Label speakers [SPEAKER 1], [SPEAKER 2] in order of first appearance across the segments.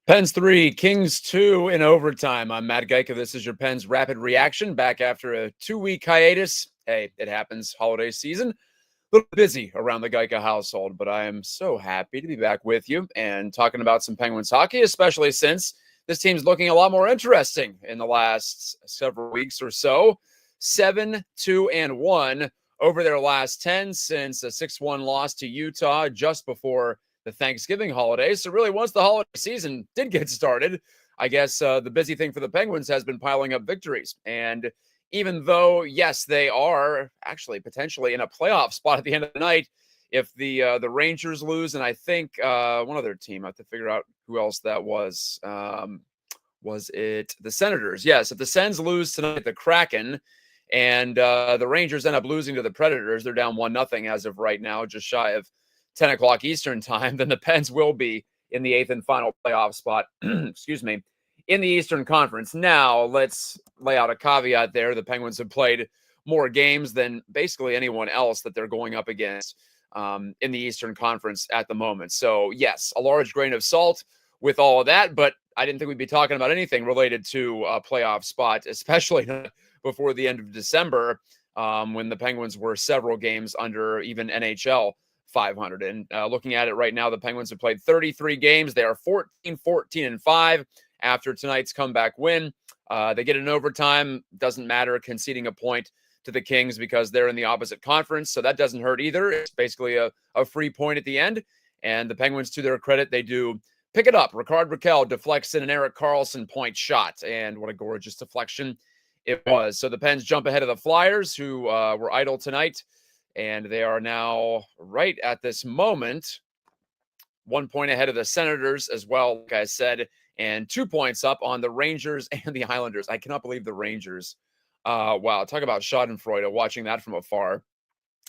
[SPEAKER 1] Pens 3, Kings 2 in overtime. I'm Matt Gajtka. This is your Pens rapid reaction back after a 2-week hiatus. Hey, it happens. Holiday season. A little busy around the Gajtka household, but I am so happy to be back with you and talking about some Penguins hockey, especially since this team's looking a lot more interesting in the last several weeks or so. 7-2-1 over their last 10 since a 6-1 loss to Utah just before the Thanksgiving holidays. So really, once the holiday season did get started, I guess the busy thing for the Penguins has been piling up victories. And even though, yes, they are actually potentially in a playoff spot at the end of the night, if the Rangers lose, and I think one other team, I have to figure out who else that was. Was it the Senators? Yes, if the Sens lose tonight, the Kraken, and the Rangers end up losing to the Predators, they're down 1-0 as of right now, just shy of 10 o'clock Eastern time, then the Pens will be in the eighth and final playoff spot, excuse me, in the Eastern Conference. Now, let's lay out a caveat there. The Penguins have played more games than basically anyone else that they're going up against in the Eastern Conference at the moment. So, yes, a large grain of salt with all of that, but I didn't think we'd be talking about anything related to a playoff spot, especially before the end of December when the Penguins were several games under even NHL 500. And looking at it right now, the Penguins have played 33 games. They are 14-14-5 after tonight's comeback win. They get an overtime. Doesn't matter, conceding a point to the Kings because they're in the opposite conference. So that doesn't hurt either. It's basically a free point at the end. And the Penguins, to their credit, they do pick it up. Ricard Raquel deflects in an Erik Karlsson point shot. And what a gorgeous deflection it was. So the Pens jump ahead of the Flyers, who were idle tonight. And they are now, right at this moment, 1 point ahead of the Senators as well, like I said, and 2 points up on the Rangers and the Islanders. I cannot believe the Rangers. Wow, talk about schadenfreude watching that from afar.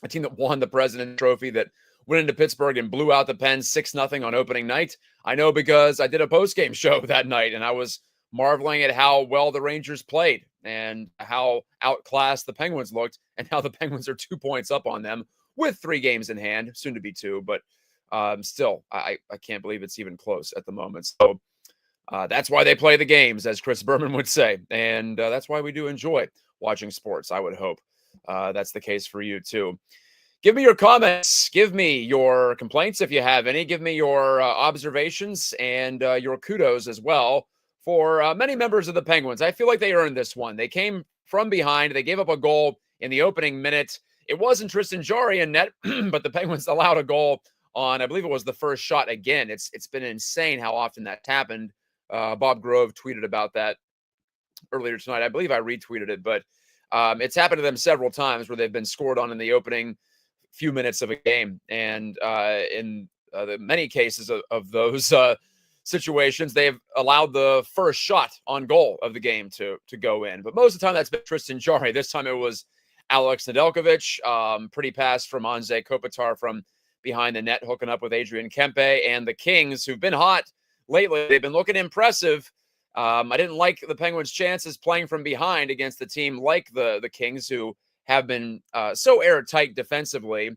[SPEAKER 1] A team that won the President's Trophy, that went into Pittsburgh and blew out the Pens 6-0 on opening night. I know because I did a post-game show that night, and I was marveling at how well the Rangers played and how outclassed the Penguins looked, and how the Penguins are 2 points up on them with 3 games in hand, soon to be 2. But still, I can't believe it's even close at the moment. So that's why they play the games, as Chris Berman would say. And that's why we do enjoy watching sports, I would hope. That's the case for you, too. Give me your comments. Give me your complaints if you have any. Give me your observations and your kudos as well for many members of the Penguins. I feel like they earned this one. They came from behind. They gave up a goal in the opening minute. It wasn't Tristan Jarry in net, but the Penguins allowed a goal on, I believe it was the first shot again. It's been insane how often that's happened. Bob Grove tweeted about that earlier tonight. I believe I retweeted it, but it's happened to them several times where they've been scored on in the opening few minutes of a game. And in the many cases of those situations, they've allowed the first shot on goal of the game to go in. But most of the time, that's been Tristan Jarry. This time it was Alex Nedeljkovic. Pretty pass from Anze Kopitar from behind the net, hooking up with Adrian Kempe. And the Kings, who've been hot lately, they've been looking impressive. I didn't like the Penguins' chances playing from behind against a team like the Kings, who have been so airtight defensively.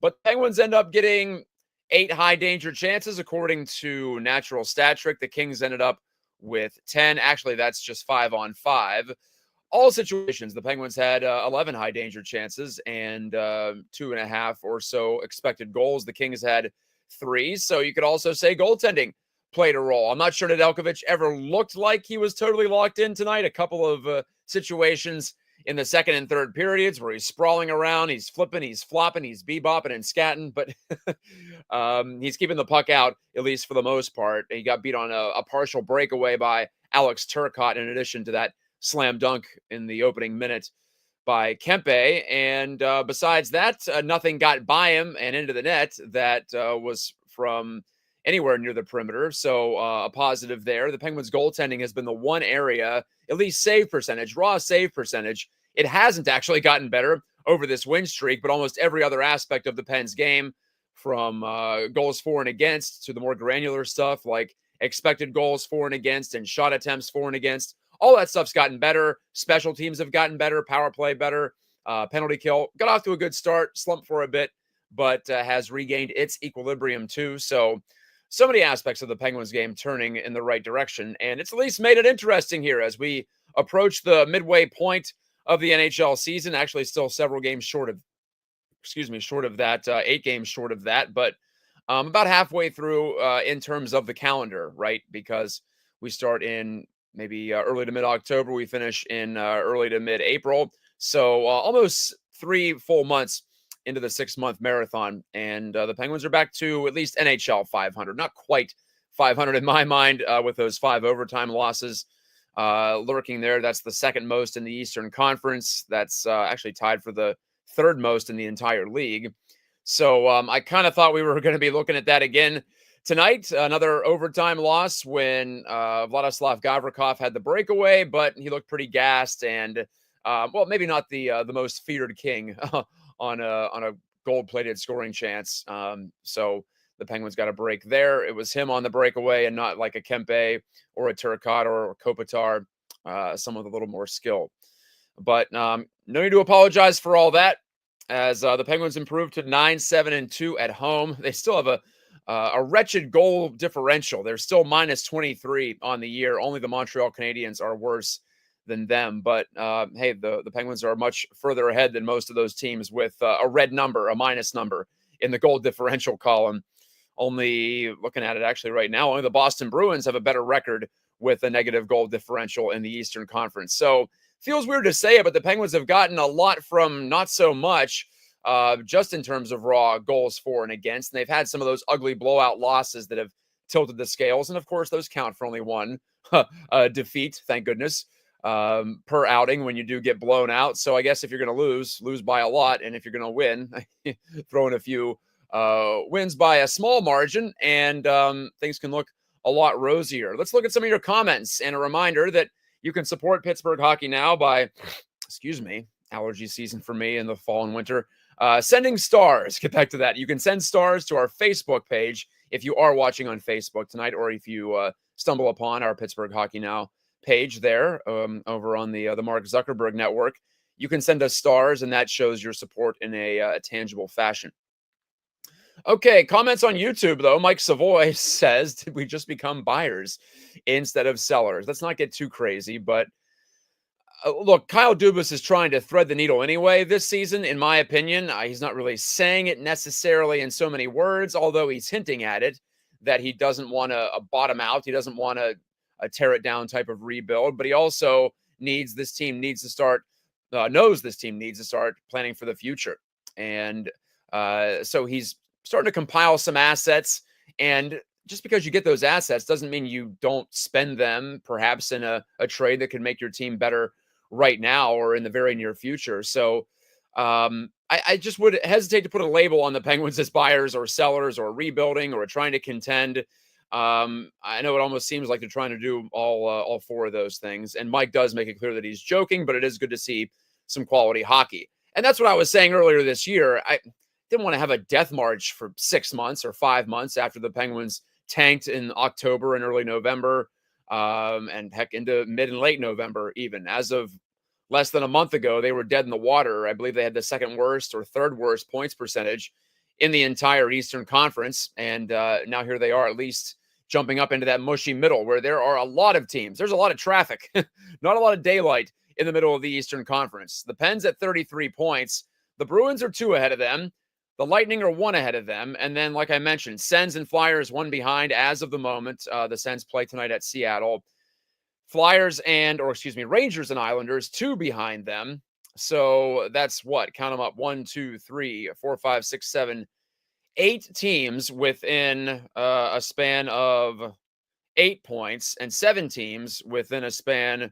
[SPEAKER 1] But the Penguins end up getting 8 high-danger chances, according to Natural Stat Trick. The Kings ended up with 10. Actually, that's just 5 on 5. All situations, the Penguins had 11 high-danger chances and 2.5 or so expected goals. The Kings had 3. So you could also say goaltending played a role. I'm not sure Nedeljkovic ever looked like he was totally locked in tonight. A couple of situations in the second and third periods where he's sprawling around, he's flipping, he's flopping, he's bebopping and scatting, but he's keeping the puck out, at least for the most part. He got beat on a partial breakaway by Alex Turcotte, in addition to that slam dunk in the opening minute by Kempe. And besides that, nothing got by him and into the net that was from anywhere near the perimeter. So a positive there. The Penguins' goaltending has been the one area, at least save percentage, raw save percentage. It hasn't actually gotten better over this win streak, but almost every other aspect of the Pens game, from goals for and against to the more granular stuff like expected goals for and against and shot attempts for and against, all that stuff's gotten better. Special teams have gotten better, power play better, penalty kill. Got off to a good start, slumped for a bit, but has regained its equilibrium too. So so many aspects of the Penguins game turning in the right direction. And it's at least made it interesting here as we approach the midway point of the NHL season. Actually, still several games short of, short of that, 8 games short of that, but about halfway through in terms of the calendar, right? Because we start in maybe early to mid October, we finish in early to mid April. So almost 3 full months into the 6 month marathon. And the Penguins are back to at least NHL 500, not quite 500 in my mind with those 5 overtime losses lurking there. That's the second most in the Eastern Conference. That's actually tied for the third most in the entire league. So I kind of thought we were going to be looking at that again tonight. Another overtime loss when Vladislav Gavrikov had the breakaway, but he looked pretty gassed and, well, maybe not the most feared king on a gold-plated scoring chance. So the Penguins got a break there. It was him on the breakaway and not like a Kempe or a Turcotte or a Kopitar, someone with a little more skill. But no need to apologize for all that, as the Penguins improved to 9-7-2 at home. They still have a wretched goal differential. They're still minus 23 on the year. Only the Montreal Canadiens are worse than them. But hey, the Penguins are much further ahead than most of those teams with a red number, a minus number in the goal differential column. Only looking at it actually right now, only the Boston Bruins have a better record with a negative goal differential in the Eastern Conference. So feels weird to say it, but the Penguins have gotten a lot from not so much, just in terms of raw goals for and against. And they've had some of those ugly blowout losses that have tilted the scales. And of course, those count for only one defeat, thank goodness, per outing when you do get blown out. So I guess if you're going to lose by a lot. And if you're going to win, throw in a few wins by a small margin, and things can look a lot rosier. Let's look at some of your comments, and a reminder that you can support Pittsburgh Hockey Now by, allergy season for me in the fall and winter, sending stars. Get back to that. You can send stars to our Facebook page if you are watching on Facebook tonight, or if you stumble upon our Pittsburgh Hockey Now page there over on the Mark Zuckerberg network. You can send us stars, and that shows your support in a tangible fashion. Okay, comments on YouTube, though. Mike Savoy says, did we just become buyers instead of sellers? Let's not get too crazy, but look, Kyle Dubas is trying to thread the needle anyway this season, in my opinion. He's not really saying it necessarily in so many words, although he's hinting at it, that he doesn't want to bottom out. He doesn't want a tear it down type of rebuild, but he also knows this team needs to start planning for the future. And so he's starting to compile some assets, and just because you get those assets doesn't mean you don't spend them perhaps in a trade that could make your team better right now or in the very near future. So I just would hesitate to put a label on the Penguins as buyers or sellers or rebuilding or trying to contend. I know it almost seems like they're trying to do all 4 of those things, and Mike does make it clear that he's joking, but it is good to see some quality hockey. And that's what I was saying earlier this year. I didn't want to have a death march for 6 months or 5 months after the Penguins tanked in October and early November, and heck, into mid and late November even. As of less than a month ago, they were dead in the water. I believe they had the second worst or third worst points percentage in the entire Eastern Conference. And now here they are, at least jumping up into that mushy middle where there are a lot of teams. There's a lot of traffic, not a lot of daylight in the middle of the Eastern Conference. The Pens at 33 points. The Bruins are 2 ahead of them. The Lightning are 1 ahead of them. And then, like I mentioned, Sens and Flyers 1 behind as of the moment. The Sens play tonight at Seattle. Rangers and Islanders 2 behind them. So that's what? Count them up. 1, 2, 3, 4, 5, 6, 7, 8 teams within a span of 8 points, and 7 teams within a span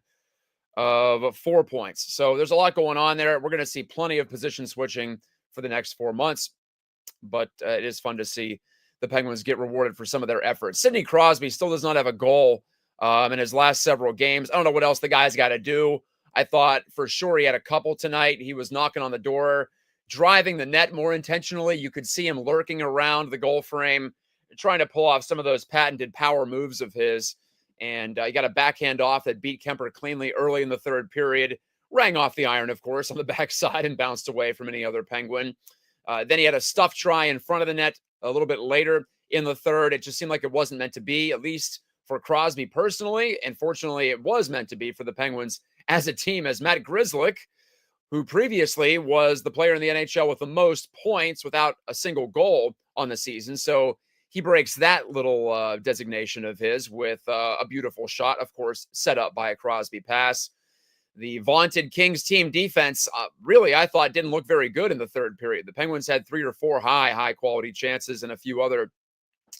[SPEAKER 1] of 4 points. So there's a lot going on there. We're going to see plenty of position switching for the next 4 months, but it is fun to see the Penguins get rewarded for some of their efforts. Sidney Crosby still does not have a goal in his last several games. I don't know what else the guy's got to do. I thought for sure he had a couple tonight. He was knocking on the door, driving the net more intentionally. You could see him lurking around the goal frame, trying to pull off some of those patented power moves of his. And he got a backhand off that beat Kemper cleanly early in the third period. Rang off the iron, of course, on the backside and bounced away from any other Penguin. Then he had a stuff try in front of the net a little bit later. in the third. It just seemed like it wasn't meant to be, at least for Crosby personally. And fortunately, it was meant to be for the Penguins as a team, as Matt Grzelcyk, who previously was the player in the NHL with the most points without a single goal on the season. So he breaks that little designation of his with a beautiful shot, of course, set up by a Crosby pass. The vaunted Kings team defense, really, I thought didn't look very good in the third period. The Penguins had 3 or 4 high quality chances and a few other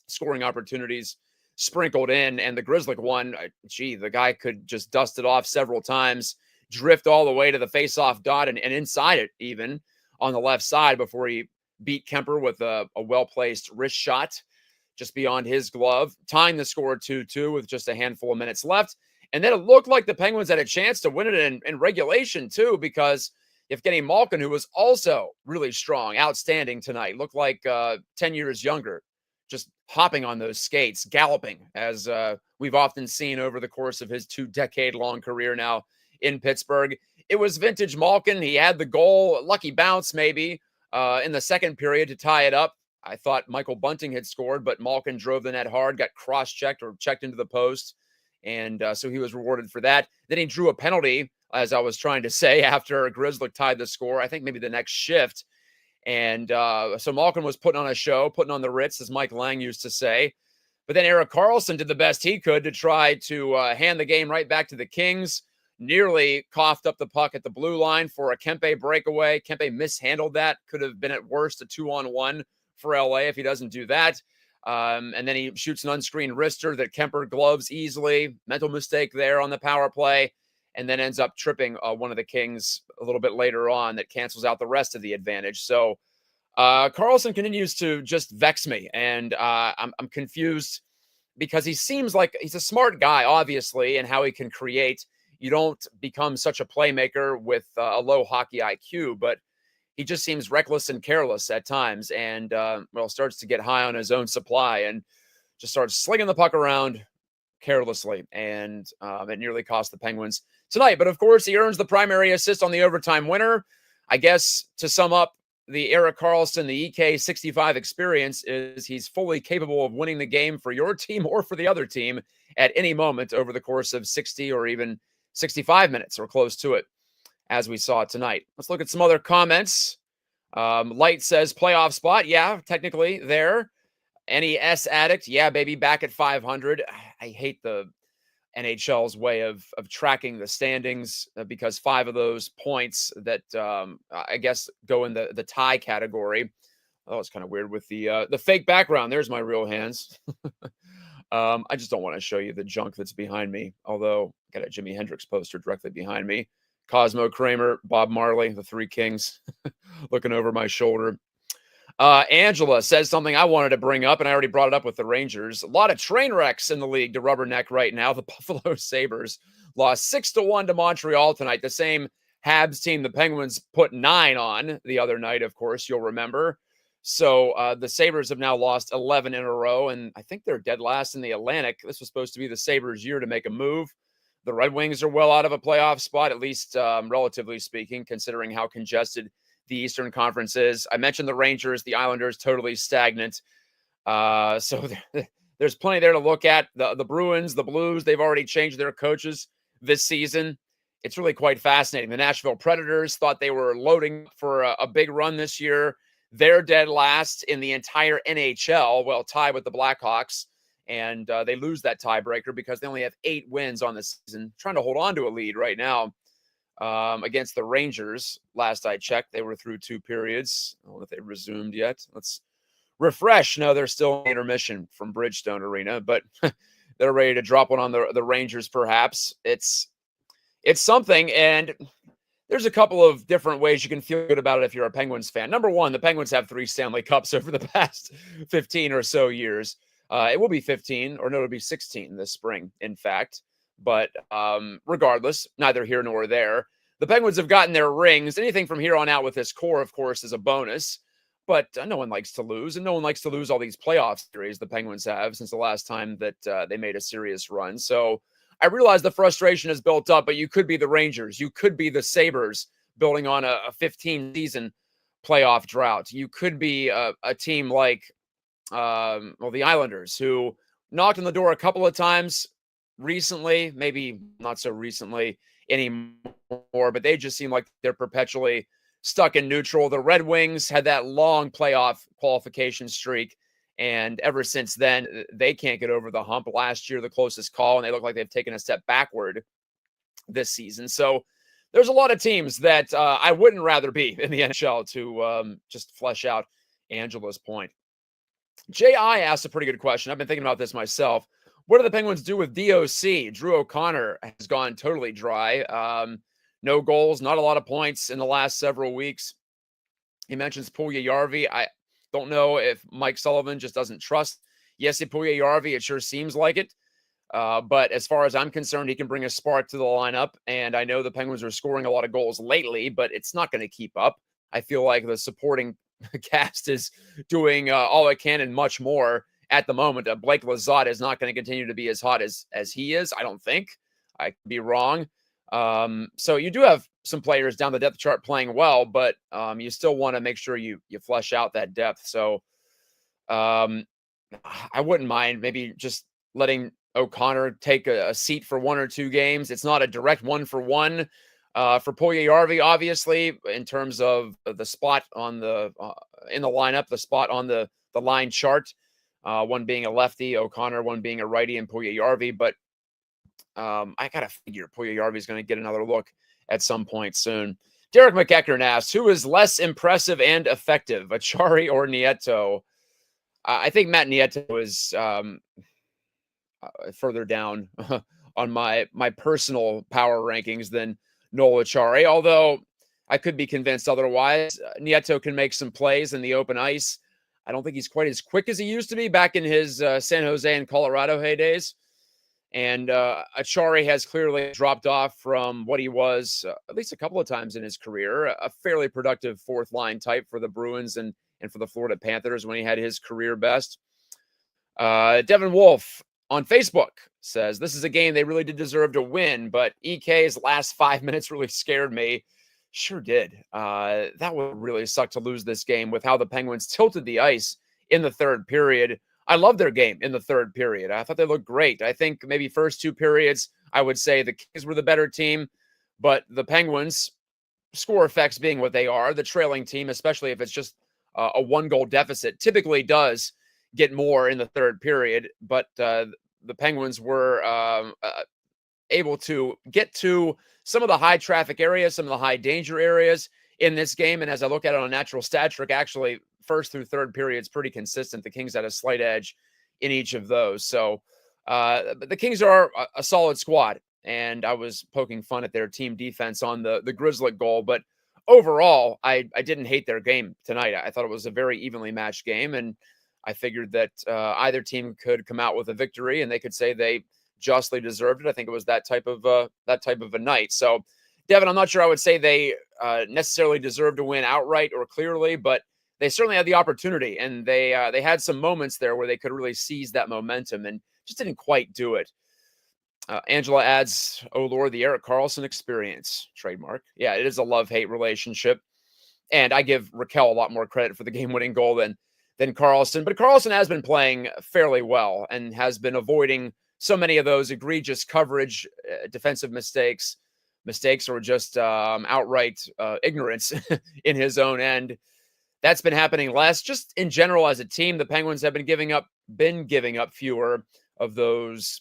[SPEAKER 1] scoring opportunities sprinkled in. And the Grzelcyk one, the guy could just dust it off several times, drift all the way to the faceoff dot and inside it even on the left side before he beat Kemper with a well-placed wrist shot just beyond his glove, tying the score 2-2 with just a handful of minutes left. And then it looked like the Penguins had a chance to win it in regulation, too, because Evgeny Malkin, who was also really strong, outstanding tonight, looked like 10 years younger, just hopping on those skates, galloping, as we've often seen over the course of his 2-decade-long career now in Pittsburgh. It was vintage Malkin. He had the goal, lucky bounce maybe, in the second period to tie it up. I thought Michael Bunting had scored, but Malkin drove the net hard, got cross-checked or checked into the post. And so he was rewarded for that. Then he drew a penalty, as I was trying to say, after Grzelcyk tied the score, I think maybe the next shift. And so Malkin was putting on a show, putting on the Ritz, as Mike Lang used to say. But then Erik Karlsson did the best he could to try to hand the game right back to the Kings. Nearly coughed up the puck at the blue line for a Kempe breakaway. Kempe mishandled that. Could have been at worst a 2-on-1 for LA if he doesn't do that. And then he shoots an unscreened wrister that Kemper gloves easily. Mental mistake there on the power play. And then ends up tripping one of the Kings a little bit later on that cancels out the rest of the advantage. So Karlsson continues to just vex me. And I'm confused because he seems like he's a smart guy, obviously, and how he can create. You don't become such a playmaker with a low hockey IQ, but he just seems reckless and careless at times and, starts to get high on his own supply and just starts slinging the puck around carelessly. And it nearly cost the Penguins tonight. But, of course, he earns the primary assist on the overtime winner. I guess to sum up the Erik Karlsson, the EK 65 experience is he's fully capable of winning the game for your team or for the other team at any moment over the course of 60 or even 65 minutes or close to it, as we saw tonight. Let's look at some other comments. Light says playoff spot. Yeah, technically there. NES addict. Yeah, baby, back at 500. I hate the NHL's way of tracking the standings because 5 of those points that I guess go in the tie category. Oh, it's kind of weird with the fake background. There's my real hands. I just don't want to show you the junk that's behind me, although I got a Jimi Hendrix poster directly behind me. Cosmo Kramer, Bob Marley, the Three Kings, looking over my shoulder. Angela says something I wanted to bring up, and I already brought it up with the Rangers. A lot of train wrecks in the league to rubberneck right now. The Buffalo Sabres lost 6-1 to Montreal tonight. The same Habs team the Penguins put 9 on the other night, of course, you'll remember. So the Sabres have now lost 11 in a row, and I think they're dead last in the Atlantic. This was supposed to be the Sabres' year to make a move. The Red Wings are well out of a playoff spot, at least relatively speaking, considering how congested the Eastern Conference is. I mentioned the Rangers, the Islanders, totally stagnant. So there's plenty there to look at. The Bruins, the Blues, they've already changed their coaches this season. It's really quite fascinating. The Nashville Predators thought they were loading for a big run this year. They're dead last in the entire NHL, well, tied with the Blackhawks. And they lose that tiebreaker because they only have 8 wins on the season, trying to hold on to a lead right now against the Rangers. Last I checked, they were through 2 periods. I don't know if they resumed yet. Let's refresh. No, they're still in intermission from Bridgestone Arena, but they're ready to drop one on the Rangers, perhaps. It's something, and there's a couple of different ways you can feel good about it if you're a Penguins fan. Number one, the Penguins have 3 Stanley Cups over the past 15 or so years. It will be 15, or no, it'll be 16 this spring, in fact. But regardless, neither here nor there. The Penguins have gotten their rings. Anything from here on out with this core, of course, is a bonus. But no one likes to lose, and no one likes to lose all these playoff series the Penguins have since the last time that they made a serious run. So I realize the frustration is built up, but you could be the Rangers. You could be the Sabres building on a 15-season playoff drought. You could be a team like the Islanders, who knocked on the door a couple of times recently, maybe not so recently anymore, but they just seem like they're perpetually stuck in neutral. The Red Wings had that long playoff qualification streak, and ever since then, they can't get over the hump. Last year, the closest call, and they look like they've taken a step backward this season. So there's a lot of teams that I wouldn't rather be in the NHL, to just flesh out Angela's point. J.I. asked a pretty good question. I've been thinking about this myself. What do the Penguins do with DOC? Drew O'Connor has gone totally dry. No goals, not a lot of points in the last several weeks. He mentions Puljujärvi. I don't know if Mike Sullivan just doesn't trust Jesse Puljujärvi. It sure seems like it. But as far as I'm concerned, he can bring a spark to the lineup. And I know the Penguins are scoring a lot of goals lately, but it's not going to keep up. I feel like the supporting cast is doing all it can and much more at the moment. Blake Lizotte is not going to continue to be as hot as he is, I don't think. I could be wrong. So you do have some players down the depth chart playing well, but you still want to make sure you flesh out that depth. So I wouldn't mind maybe just letting O'Connor take a seat for 1 or 2 games. It's not a direct 1-for-1 for Puljujärvi, obviously, in terms of the spot on the in the lineup, the spot on the line chart. One being a lefty, O'Connor, one being a righty, and Puljujärvi. But I gotta figure Puljujärvi is going to get another look at some point soon. Derek McEachern asks, who is less impressive and effective, Achari or Nieto? I think Matt Nieto is further down on my personal power rankings than Noel Achari, although I could be convinced otherwise. Nieto can make some plays in the open ice. I don't think he's quite as quick as he used to be back in his San Jose and Colorado heydays. And Achari has clearly dropped off from what he was at least a couple of times in his career, a fairly productive fourth line type for the Bruins and for the Florida Panthers when he had his career best. Devin Wolf on Facebook says, this is a game they really did deserve to win, but EK's last 5 minutes really scared me. Sure did. That would really suck to lose this game with how the Penguins tilted the ice in the third period. I love their game in the third period. I thought they looked great. I think maybe first 2 periods, I would say the Kings were the better team, but the Penguins, score effects being what they are, the trailing team, especially if it's just a 1-goal deficit, typically does get more in the third period. But the Penguins were able to get to some of the high traffic areas, some of the high danger areas in this game. And as I look at it on a natural stat trick, actually first through third period, it's pretty consistent. The Kings had a slight edge in each of those. So but the Kings are a solid squad. And I was poking fun at their team defense on the Grizzly goal. But overall, I didn't hate their game tonight. I thought it was a very evenly matched game. And I figured that either team could come out with a victory and they could say they justly deserved it. I think it was that type of a night. So, Devin, I'm not sure I would say they necessarily deserved to win outright or clearly, but they certainly had the opportunity, and they had some moments there where they could really seize that momentum and just didn't quite do it. Angela adds, oh Lord, the Erik Karlsson experience, trademark. Yeah, it is a love-hate relationship. And I give Raquel a lot more credit for the game-winning goal than Karlsson. But Karlsson has been playing fairly well and has been avoiding so many of those egregious coverage, defensive mistakes or just outright ignorance in his own end. That's been happening less. Just in general as a team, the Penguins have been giving up fewer of those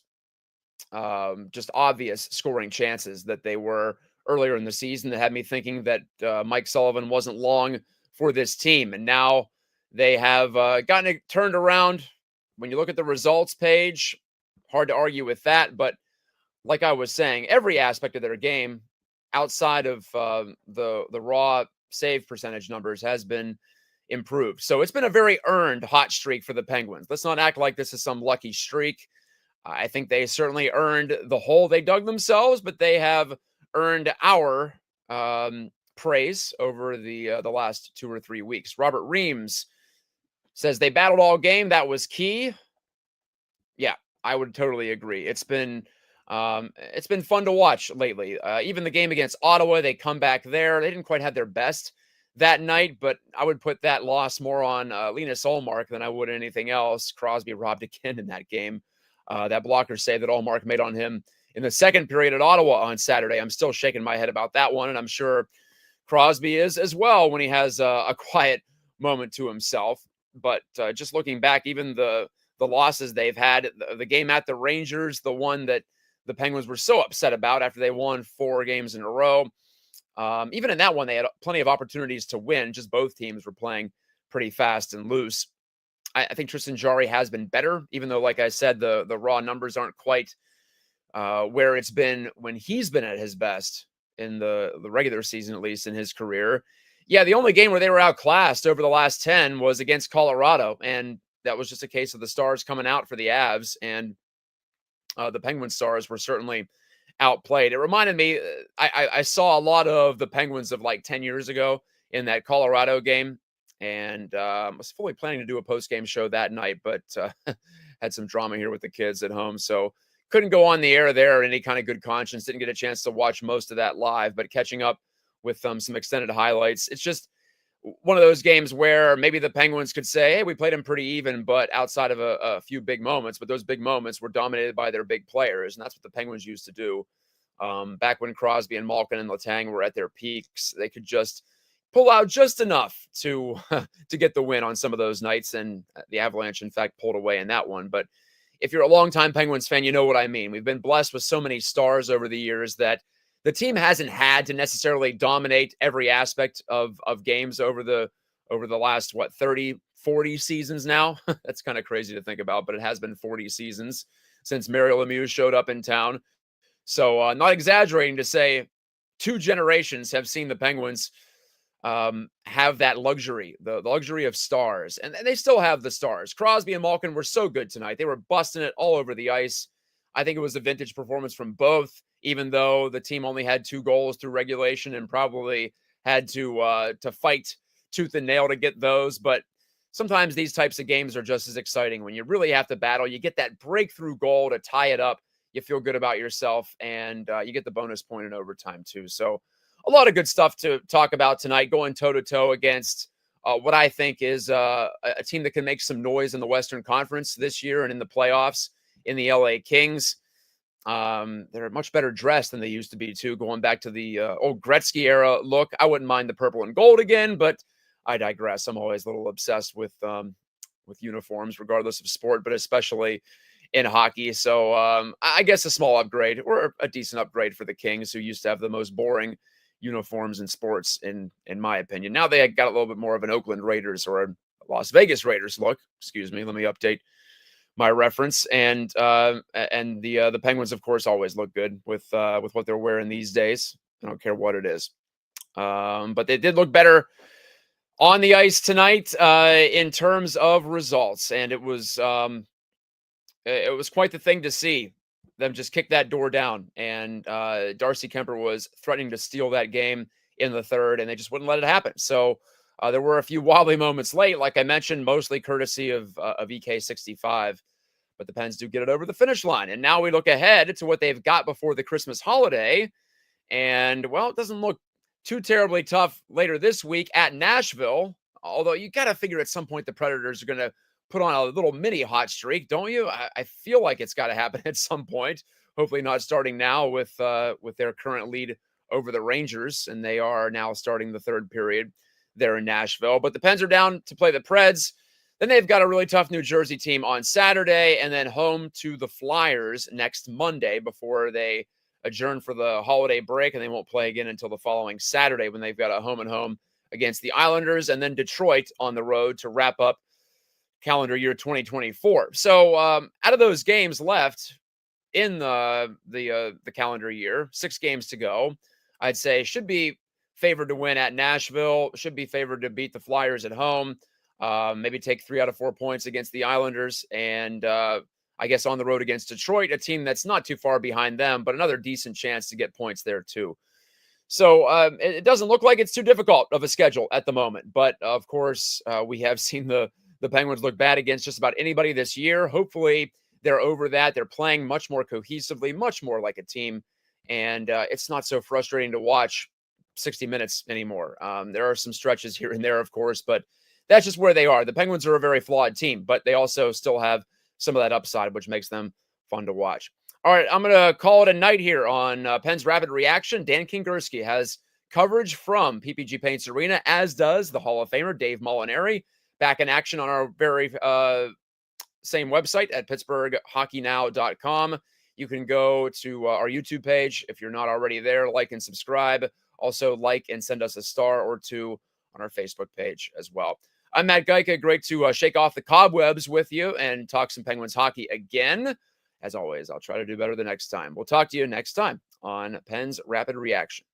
[SPEAKER 1] just obvious scoring chances that they were earlier in the season that had me thinking that Mike Sullivan wasn't long for this team. And now they have gotten it turned around. When you look at the results page, hard to argue with that. But like I was saying, every aspect of their game outside of the raw save percentage numbers has been improved. So it's been a very earned hot streak for the Penguins. Let's not act like this is some lucky streak. I think they certainly earned the hole they dug themselves, but they have earned our praise over the last 2 or 3 weeks. Robert Reams says they battled all game. That was key. Yeah, I would totally agree. It's been fun to watch lately. Even the game against Ottawa, they come back there. They didn't quite have their best that night, but I would put that loss more on Linus Ullmark than I would anything else. Crosby robbed again in that game. That blocker save that Ullmark made on him in the second period at Ottawa on Saturday. I'm still shaking my head about that one, and I'm sure Crosby is as well when he has a quiet moment to himself. But just looking back, even the losses they've had, the game at the Rangers, the one that the Penguins were so upset about after they won 4 games in a row. Even in that one, they had plenty of opportunities to win. Just both teams were playing pretty fast and loose. I think Tristan Jarry has been better, even though, like I said, the raw numbers aren't quite where it's been when he's been at his best in the regular season, at least in his career. Yeah, the only game where they were outclassed over the last 10 was against Colorado, and that was just a case of the Stars coming out for the Avs, and the Penguin Stars were certainly outplayed. It reminded me, I saw a lot of the Penguins of like 10 years ago in that Colorado game, and was fully planning to do a post-game show that night, but had some drama here with the kids at home, so couldn't go on the air there in any kind of good conscience. Didn't get a chance to watch most of that live, but catching up with some extended highlights. It's just one of those games where maybe the Penguins could say, hey, we played them pretty even, but outside of a few big moments, but those big moments were dominated by their big players, and that's what the Penguins used to do. Back when Crosby and Malkin and Letang were at their peaks, they could just pull out just enough to get the win on some of those nights, and the Avalanche, in fact, pulled away in that one. But if you're a longtime Penguins fan, you know what I mean. We've been blessed with so many stars over the years that the team hasn't had to necessarily dominate every aspect of games over the last, 30, 40 seasons now. That's kind of crazy to think about, but it has been 40 seasons since Mario Lemieux showed up in town. So not exaggerating to say 2 generations have seen the Penguins have that luxury, the luxury of stars. And they still have the stars. Crosby and Malkin were so good tonight. They were busting it all over the ice. I think it was a vintage performance from both, even though the team only had 2 goals through regulation and probably had to fight tooth and nail to get those. But sometimes these types of games are just as exciting when you really have to battle. You get that breakthrough goal to tie it up. You feel good about yourself, and you get the bonus point in overtime too. So a lot of good stuff to talk about tonight, going toe-to-toe against what I think is a team that can make some noise in the Western Conference this year and in the playoffs in the LA Kings. They're much better dressed than they used to be, too, going back to the old Gretzky era look. I wouldn't mind the purple and gold again, but I digress. I'm always a little obsessed with uniforms, regardless of sport, but especially in hockey. So I guess a small upgrade or a decent upgrade for the Kings, who used to have the most boring uniforms in sports, in my opinion. Now they got a little bit more of an Oakland Raiders or a Las Vegas Raiders look. Excuse me. Let me update my reference. And the Penguins, of course, always look good with what they're wearing these days. I don't care what it is. But they did look better on the ice tonight in terms of results, and it was quite the thing to see them just kick that door down. And Darcy Kemper was threatening to steal that game in the third, and they just wouldn't let it happen. So there were a few wobbly moments late, like I mentioned, mostly courtesy of EK65. But the Pens do get it over the finish line. And now we look ahead to what they've got before the Christmas holiday. And, well, it doesn't look too terribly tough later this week at Nashville. Although you got to figure at some point the Predators are going to put on a little mini hot streak, don't you? I feel like it's got to happen at some point. Hopefully not starting now with their current lead over the Rangers, and they are now starting the third period there in Nashville. But the Pens are down to play the Preds. Then they've got a really tough New Jersey team on Saturday, and then home to the Flyers next Monday before they adjourn for the holiday break, and they won't play again until the following Saturday when they've got a home-and-home against the Islanders, and then Detroit on the road to wrap up calendar year 2024. So out of those games left in the calendar year, 6 games to go, I'd say should be favored to win at Nashville, should be favored to beat the Flyers at home, maybe take 3 out of 4 points against the Islanders, and I guess on the road against Detroit, a team that's not too far behind them, but another decent chance to get points there too. So it doesn't look like it's too difficult of a schedule at the moment. But, of course, we have seen the Penguins look bad against just about anybody this year. Hopefully they're over that. They're playing much more cohesively, much more like a team. And it's not so frustrating to watch 60 minutes anymore. There are some stretches here and there, of course, but that's just where they are. The Penguins are a very flawed team, but they also still have some of that upside, which makes them fun to watch. All right, I'm going to call it a night here on Penn's Rapid Reaction. Dan Kingerski has coverage from PPG Paints Arena, as does the Hall of Famer Dave Molinari, back in action on our very same website at pittsburghhockeynow.com. You can go to our YouTube page if you're not already there, like and subscribe. Also, like and send us a star or two on our Facebook page as well. I'm Matt Gajtka. Great to shake off the cobwebs with you and talk some Penguins hockey again. As always, I'll try to do better the next time. We'll talk to you next time on Penn's Rapid Reaction.